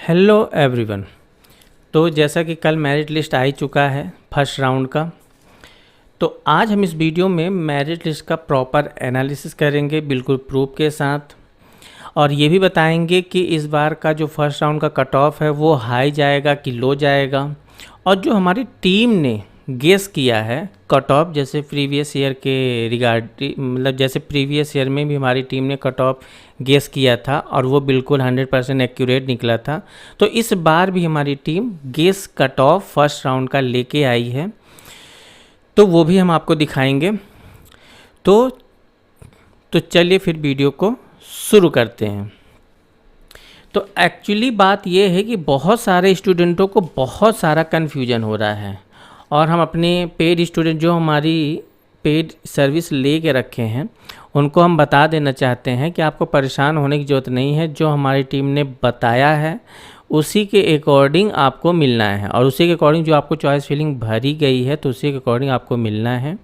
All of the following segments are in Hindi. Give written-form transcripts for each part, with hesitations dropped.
Hello everyone. तो जैसा कि कल मेरिट लिस्ट आ ही चुका है फर्स्ट राउंड का, तो आज हम इस वीडियो में मेरिट लिस्ट का प्रॉपर एनालिसिस करेंगे बिल्कुल प्रूफ के साथ, और ये भी बताएंगे कि इस बार का जो फर्स्ट राउंड का कट ऑफ है वो हाई जाएगा कि लो जाएगा। और जो हमारी टीम ने गेस किया है कट ऑफ, जैसे प्रीवियस ईयर के रिगार्डिंग, मतलब जैसे प्रीवियस ईयर में भी हमारी टीम ने कट ऑफ गेस किया था और वो बिल्कुल 100% एक्यूरेट निकला था। तो इस बार भी हमारी team guess cut off first round का लेके आई है, तो वो भी हम आपको दिखाएंगे। तो चलिए फिर वीडियो को शुरू करते हैं। तो एक्चुअली बात ये है कि बहुत सारे स्टूडेंटों को बहुत सारा कन्फ्यूजन हो रहा है, और हम अपने पेड स्टूडेंट जो हमारी पेड सर्विस ले के रखे हैं उनको हम बता देना चाहते हैं कि आपको परेशान होने की ज़रूरत नहीं है। जो हमारी टीम ने बताया है उसी के अकॉर्डिंग आपको मिलना है, और उसी के अकॉर्डिंग जो आपको चॉइस फिलिंग भरी गई है तो उसी के अकॉर्डिंग आपको मिलना है।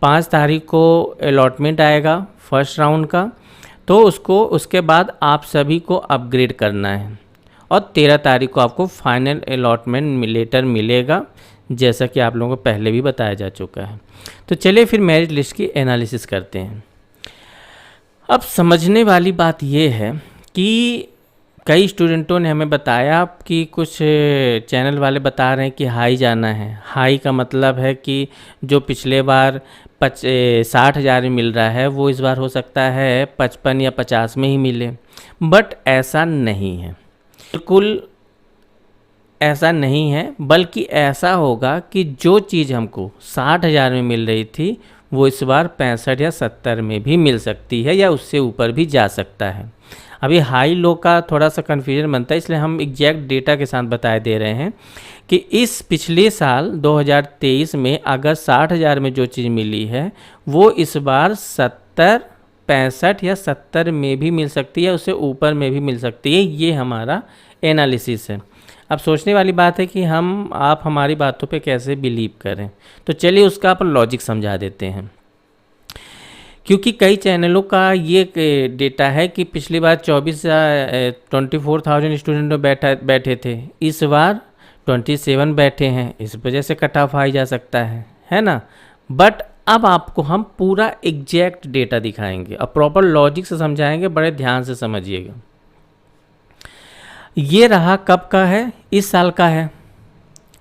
5 तारीख को अलॉटमेंट आएगा फर्स्ट राउंड का, तो उसके बाद आप सभी को अपग्रेड करना है, और 13 तारीख को आपको फाइनल अलॉटमेंट लेटर मिलेगा, जैसा कि आप लोगों को पहले भी बताया जा चुका है। तो चलिए फिर मेरिट लिस्ट की एनालिसिस करते हैं। अब समझने वाली बात ये है कि कई स्टूडेंटों ने हमें बताया कि कुछ चैनल वाले बता रहे हैं कि हाई जाना है। हाई का मतलब है कि जो पिछले बार 60,000 में मिल रहा है वो इस बार हो सकता है 55 या 50 में ही मिले, बट ऐसा नहीं है, बिल्कुल ऐसा नहीं है। बल्कि ऐसा होगा कि जो चीज़ हमको 60,000 में मिल रही थी वो इस बार 65 या 70 में भी मिल सकती है, या उससे ऊपर भी जा सकता है। अभी हाई लो का थोड़ा सा कन्फ्यूजन बनता है, इसलिए हम एग्जैक्ट डेटा के साथ बताए दे रहे हैं कि इस पिछले साल 2023 में अगर 60,000 में जो चीज़ मिली है वो इस बार 70, 65 या 70 में भी मिल सकती है, उससे ऊपर में भी मिल सकती है। ये हमारा एनालिसिस है। अब सोचने वाली बात है कि आप हमारी बातों पे कैसे बिलीव करें, तो चलिए उसका अपन लॉजिक समझा देते हैं। क्योंकि कई चैनलों का ये डेटा है कि पिछली बार 24,000 स्टूडेंट बैठे थे, इस बार 27 बैठे हैं, इस वजह से कट ऑफ आ जा सकता है ना। बट अब आपको हम पूरा एग्जैक्ट डेटा दिखाएंगे और प्रॉपर लॉजिक से समझाएंगे, बड़े ध्यान से समझिएगा। ये रहा कब का है, इस साल का है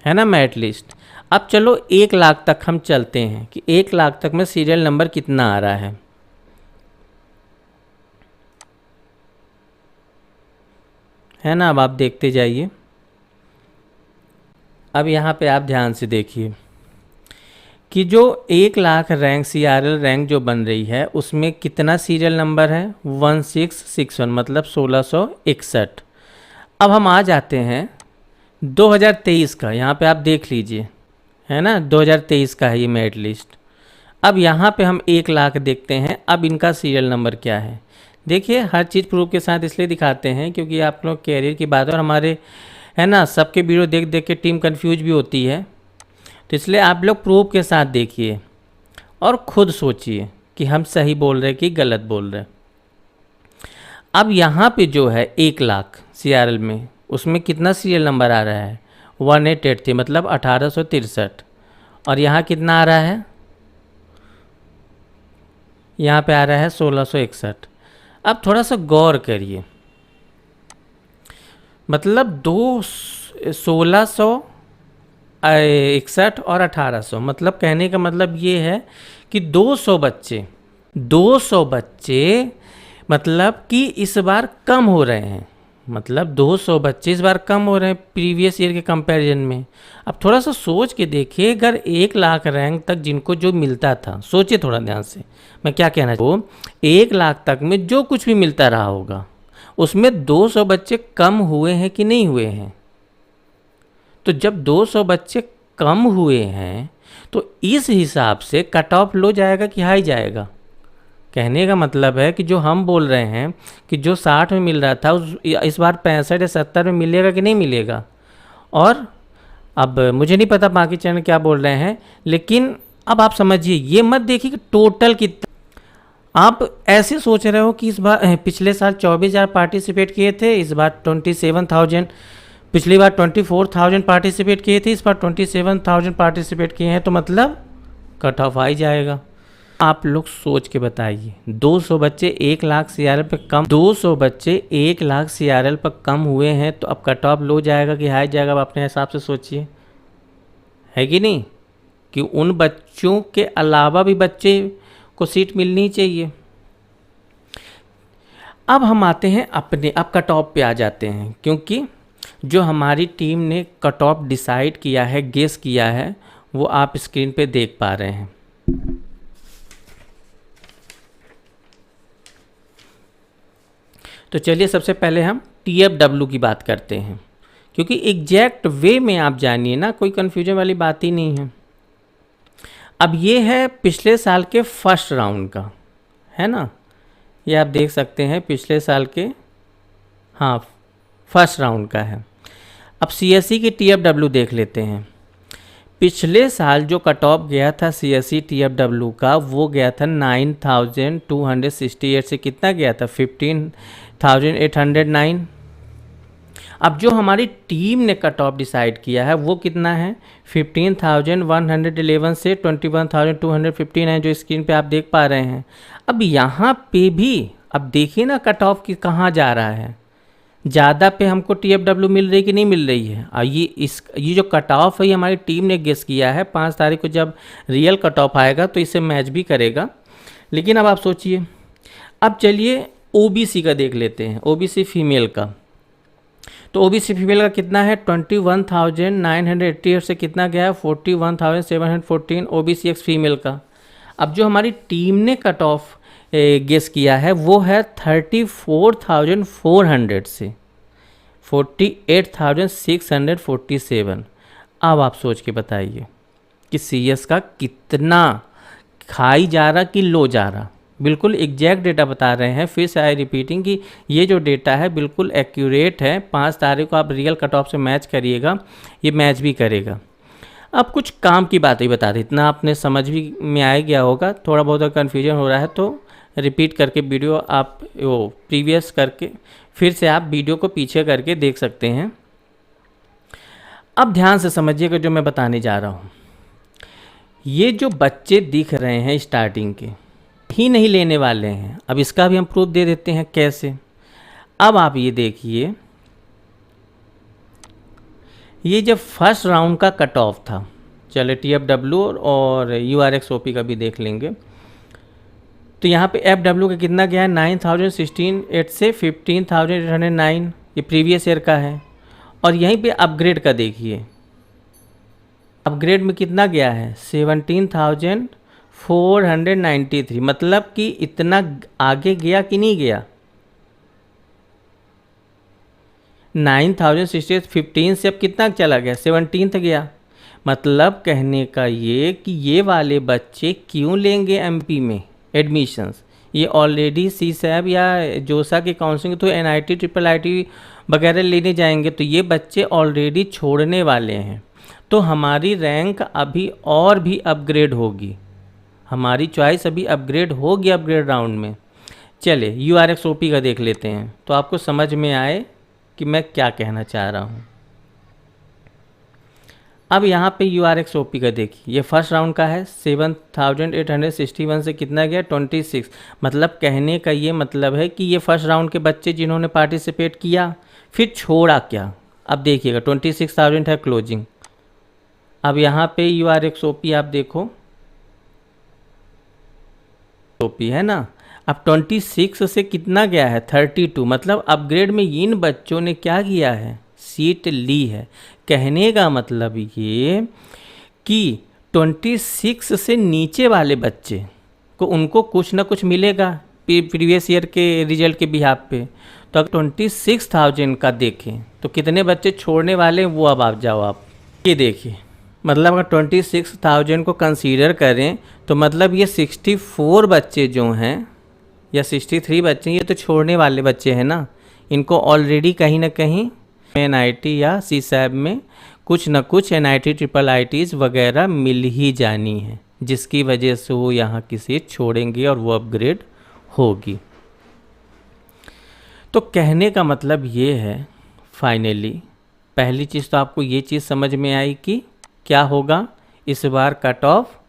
ना मेरिट लिस्ट। अब चलो 1 लाख तक हम चलते हैं कि 1 लाख तक में सीरियल नंबर कितना आ रहा है ना। अब आप देखते जाइए। अब यहाँ पे आप ध्यान से देखिए कि जो 1 लाख रैंक CRL रैंक जो बन रही है उसमें कितना सीरियल नंबर है, 1661, मतलब 1661। अब हम आ जाते हैं 2023 का, यहाँ पे आप देख लीजिए, है ना, 2023 का है ये मेरिट लिस्ट। अब यहाँ पे हम 1 लाख देखते हैं। अब इनका सीरियल नंबर क्या है, देखिए हर चीज़ प्रूफ के साथ इसलिए दिखाते हैं क्योंकि आप लोग कैरियर की बात है, और हमारे है ना सबके वीडियो देख देख के टीम कंफ्यूज भी होती है, तो इसलिए आप लोग प्रूफ के साथ देखिए और ख़ुद सोचिए कि हम सही बोल रहे कि गलत बोल रहे। अब यहाँ पे जो है 1 लाख CRL में, उसमें कितना सीरियल नंबर आ रहा है, 1883, मतलब 1863। और यहाँ कितना आ रहा है, यहाँ पे आ रहा है 1661। अब थोड़ा सा गौर करिए, मतलब 1661 और 1800, मतलब कहने का मतलब ये है कि 200 बच्चे मतलब कि इस बार कम हो रहे हैं, मतलब 200 बच्चे इस बार कम हो रहे हैं प्रीवियस ईयर के कंपैरिजन में। अब थोड़ा सा सोच के देखिए, अगर 1 लाख रैंक तक जिनको जो मिलता था, सोचिए थोड़ा ध्यान से मैं क्या कहना चाहूँ, 1 लाख तक में जो कुछ भी मिलता रहा होगा उसमें 200 बच्चे कम हुए हैं कि नहीं हुए हैं। तो जब 200 बच्चे कम हुए हैं तो इस हिसाब से कट ऑफ लो जाएगा कि हाई जाएगा। कहने का मतलब है कि जो हम बोल रहे हैं कि जो 60 में मिल रहा था इस बार 65 या 70 में मिलेगा कि नहीं मिलेगा। और अब मुझे नहीं पता बाकी चैनल क्या बोल रहे हैं, लेकिन अब आप समझिए, ये मत देखिए कि टोटल कितना। आप ऐसे सोच रहे हो कि इस बार पिछले साल 24,000 पार्टिसिपेट किए थे, इस बार 27,000, पिछली बार 24,000 पार्टिसिपेट किए थे, इस बार 27,000 पार्टिसिपेट किए हैं, तो मतलब कट ऑफ आ ही जाएगा। आप लोग सोच के बताइए, 200 बच्चे 1 लाख CRL पे कम, 200 बच्चे 1 लाख CRL पर कम हुए हैं, तो अब कट ऑफ लो जाएगा कि हाई जाएगा, आप अपने हिसाब से सोचिए, है कि नहीं? कि उन बच्चों के अलावा भी बच्चे को सीट मिलनी चाहिए। अब हम आते हैं अब कट ऑफ पे आ जाते हैं, क्योंकि जो हमारी टीम ने कट ऑफ डिसाइड किया है, गेस किया है, वो आप स्क्रीन पे देख पा रहे हैं। तो चलिए सबसे पहले हम TFW की बात करते हैं, क्योंकि एग्जैक्ट वे में आप जानिए ना, कोई कन्फ्यूजन वाली बात ही नहीं है। अब ये है पिछले साल के फर्स्ट राउंड का, है ना, ये आप देख सकते हैं पिछले साल के, हाँ, फर्स्ट राउंड का है। अब CSE की TFW देख लेते हैं। पिछले साल जो कट ऑफ गया था CSE TFW का, वो गया था 9,268 से कितना गया था, 15,809। अब जो हमारी टीम ने कट ऑफ डिसाइड किया है वो कितना है, 15,111 से 21,215 है, जो स्क्रीन पे आप देख पा रहे हैं। अब यहाँ पे भी अब देखिए ना कट ऑफ की कहाँ जा रहा है, ज़्यादा पे हमको TFW मिल रही कि नहीं मिल रही है। और ये जो कट ऑफ है, ये हमारी टीम ने गेस किया है। 5 तारीख को जब रियल कट ऑफ आएगा तो इसे मैच भी करेगा। लेकिन अब आप सोचिए, अब चलिए OBC का देख लेते हैं, OBC फीमेल का। तो OBC फीमेल का कितना है, 21,988 से कितना गया है, 41,714 OBC एक्स फीमेल का। अब जो हमारी टीम ने कट ऑफ गेस किया है वो है 34,400 से 48,647। अब आप सोच के बताइए कि CS का कितना हाई जा रहा कि लो जा रहा। बिल्कुल एग्जैक्ट डेटा बता रहे हैं, फिर से आई रिपीटिंग कि ये जो डेटा है बिल्कुल एक्यूरेट है। 5 तारीख को आप रियल कट ऑफ से मैच करिएगा, ये मैच भी करेगा। अब कुछ काम की बात ही बता दें, इतना आपने समझ भी में आ गया होगा। थोड़ा बहुत कन्फ्यूजन हो रहा है तो रिपीट करके वीडियो आप वो प्रीवियस करके फिर से आप वीडियो को पीछे करके देख सकते हैं। अब ध्यान से समझिएगा जो मैं बताने जा रहा हूँ। ये जो बच्चे दिख रहे हैं स्टार्टिंग के ही नहीं लेने वाले हैं। अब इसका भी हम प्रूफ दे देते हैं कैसे। अब आप ये देखिए, ये जब फर्स्ट राउंड का कट ऑफ था, चले TFW और URXOP का भी देख लेंगे, तो यहाँ पे FW का कितना गया है, 9,016 से 15,809, ये प्रीवियस ईयर का है। और यहीं पे अपग्रेड का देखिए, अपग्रेड में कितना गया है, 17,493। मतलब कि इतना आगे गया कि नहीं गया, 9,068 15 से अब कितना चला गया, 17 तक गया। मतलब कहने का ये कि ये वाले बच्चे क्यों लेंगे MP में एडमिशन्स, ये ऑलरेडी CSAB या जोसा के काउंसलिंग तो NIT IIIT वगैरह लेने जाएंगे, तो ये बच्चे ऑलरेडी छोड़ने वाले हैं। तो हमारी रैंक अभी और भी अपग्रेड होगी, हमारी चॉइस अभी अपग्रेड होगी अपग्रेड राउंड में। चले URXOP का देख लेते हैं तो आपको समझ में आए कि मैं क्या कहना चाह रहा हूँ। अब यहाँ पे URXOP का देखिए, ये फर्स्ट राउंड का है, 7,861 से कितना गया, 26। मतलब कहने का ये मतलब है कि ये फर्स्ट राउंड के बच्चे जिन्होंने पार्टिसिपेट किया फिर छोड़ा क्या। अब देखिएगा 26,000 है क्लोजिंग। अब यहाँ पे URXOP आप देखो, OP है ना, अब 26 से कितना गया है, 32। मतलब अपग्रेड में इन बच्चों ने क्या किया है, सीट ली है। कहने का मतलब ये कि 26 से नीचे वाले बच्चे को उनको कुछ ना कुछ मिलेगा प्रीवियस ईयर के रिजल्ट के बिहाफ पे। तो अगर 26,000 का देखें तो कितने बच्चे छोड़ने वाले हैं वो अब आप जाओ, आप ये देखिए। मतलब अगर 26,000 को कंसीडर करें तो मतलब ये 64 बच्चे जो हैं या 63 बच्चे, ये तो छोड़ने वाले बच्चे हैं ना। इनको ऑलरेडी कहीं ना कहीं NIT या CSAB में कुछ न कुछ NIT IIITs वगैरह मिल ही जानी है, जिसकी वजह से वो यहाँ की सीट छोड़ेंगे और वो अपग्रेड होगी। तो कहने का मतलब ये है फाइनली, पहली चीज़ तो आपको ये चीज़ समझ में आई कि क्या होगा इस बार कट ऑफ,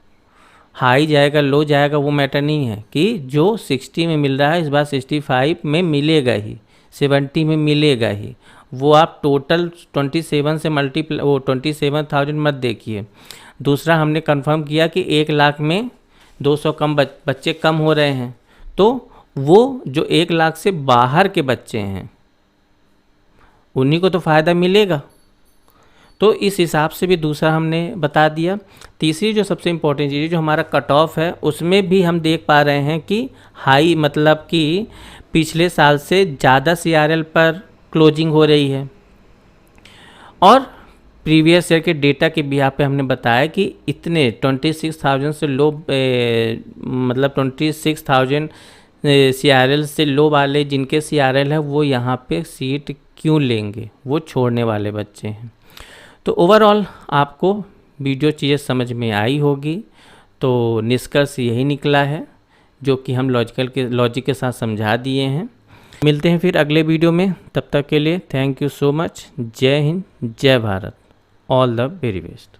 हाई जाएगा लो जाएगा वो मैटर नहीं है, कि जो 60 में मिल रहा है इस बार 65 में मिलेगा ही, 70 में मिलेगा ही। वो आप टोटल 27 से मल्टीप्लाई, वो 27,000 मत देखिए। दूसरा हमने कंफर्म किया कि 1 लाख में 200 कम बच्चे कम हो रहे हैं, तो वो जो 1 लाख से बाहर के बच्चे हैं उन्हीं को तो फ़ायदा मिलेगा। तो इस हिसाब से भी दूसरा हमने बता दिया। तीसरी जो सबसे इम्पोर्टेंट चीज़ जो हमारा कट ऑफ है उसमें भी हम देख पा रहे हैं कि हाई मतलब कि पिछले साल से ज़्यादा CRL पर क्लोजिंग हो रही है, और प्रीवियस ईयर के डेटा के बिहार पे हमने बताया कि इतने 26,000 से लो मतलब 26,000 CRL से लो वाले जिनके CRL है वो यहाँ पे सीट क्यों लेंगे, वो छोड़ने वाले बच्चे हैं। तो ओवरऑल आपको वीडियो चीज़ें समझ में आई होगी। तो निष्कर्ष यही निकला है जो कि हम लॉजिक के साथ समझा दिए हैं। मिलते हैं फिर अगले वीडियो में, तब तक के लिए थैंक यू सो मच। जय हिंद, जय Bharat, all the very best.